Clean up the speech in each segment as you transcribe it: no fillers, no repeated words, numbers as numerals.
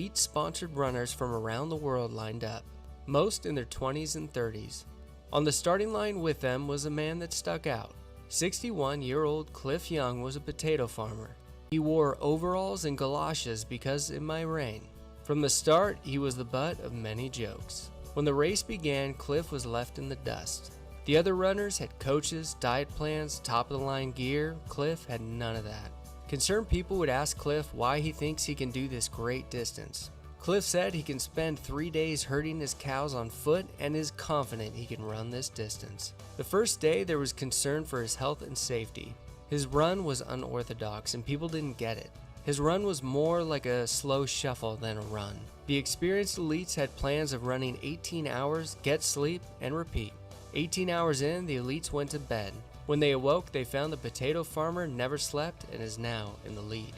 elite-sponsored runners from around the world lined up, most in their 20s and 30s. On the starting line with them was a man that stuck out. 61-year-old Cliff Young was a potato farmer. He wore overalls and galoshes because it might rain. From the start, he was the butt of many jokes. When the race began, Cliff was left in the dust. The other runners had coaches, diet plans, top-of-the-line gear. Cliff had none of that. Concerned people would ask Cliff why he thinks he can do this great distance. Cliff said he can spend 3 days herding his cows on foot and is confident he can run this distance. The first day, there was concern for his health and safety. His run was unorthodox and people didn't get it. His run was more like a slow shuffle than a run. The experienced elites had plans of running 18 hours, get sleep, and repeat. 18 hours in, the elites went to bed. When they awoke, they found the potato farmer never slept and is now in the lead.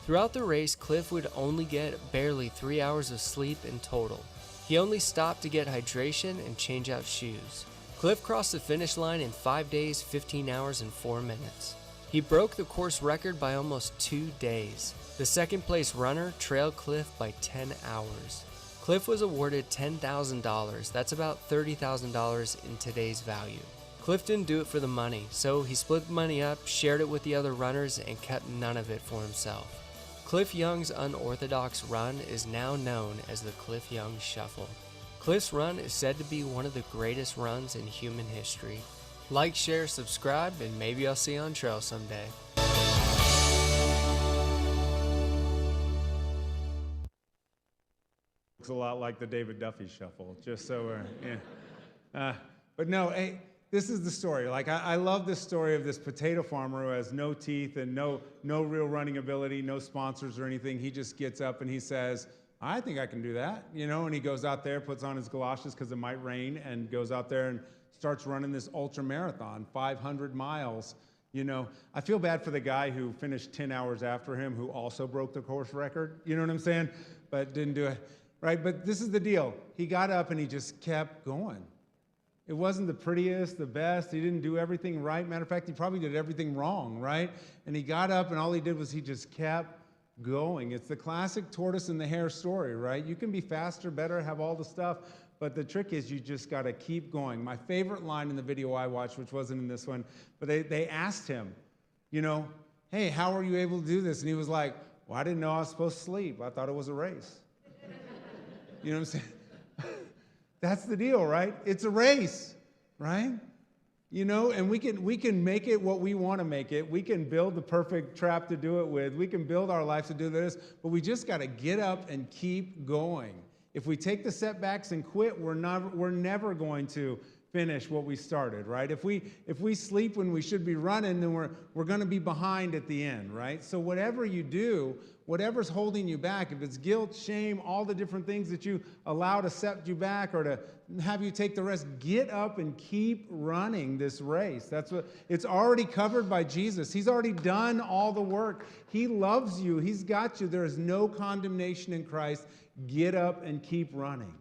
Throughout the race, Cliff would only get barely 3 hours of sleep in total. He only stopped to get hydration and change out shoes. Cliff crossed the finish line in 5 days, 15 hours, and 4 minutes. He broke the course record by almost 2 days. The second place runner trailed Cliff by 10 hours. Cliff was awarded $10,000, that's about $30,000 in today's value. Cliff didn't do it for the money, so he split the money up, shared it with the other runners, and kept none of it for himself. Cliff Young's unorthodox run is now known as the Cliff Young Shuffle. Cliff's run is said to be one of the greatest runs in human history. Like, share, subscribe, and maybe I'll see you on trail someday. Looks a lot like the David Duffy Shuffle, just so we're, yeah. But no, hey, this is the story. Like, I love this story of this potato farmer who has no teeth and no real running ability, no sponsors or anything. He just gets up and he says, I think I can do that, you know, and he goes out there, puts on his galoshes because it might rain, and goes out there and starts running this ultra marathon, 500 miles. You know, I feel bad for the guy who finished 10 hours after him, who also broke the course record, you know what I'm saying? But didn't do it, right? But this is the deal. He got up and he just kept going. It wasn't the prettiest, the best. He didn't do everything right. Matter of fact, he probably did everything wrong, right? And he got up and all he did was he just kept going. It's the classic tortoise and the hare story, right? You can be faster, better, have all the stuff, but the trick is you just got to keep going. My favorite line in the video I watched, which wasn't in this one, but they asked him, you know, hey, how are you able to do this? And he was like, well, I didn't know I was supposed to sleep. I thought it was a race. You know what I'm saying? That's the deal, right? It's a race, right? You know, and we can make it what we want to make it. We can build the perfect trap to do it with. We can build our life to do this, but we just got to get up and keep going. If we take the setbacks and quit, we're never going to finish what we started, right? If we sleep when we should be running, then we're going to be behind at the end, right? So whatever you do, whatever's holding you back, if it's guilt, shame, all the different things that you allow to set you back or to have you take the rest, get up and keep running this race. That's what it's already covered by Jesus. He's already done all the work. He loves you. He's got you. There is no condemnation in Christ. Get up and keep running.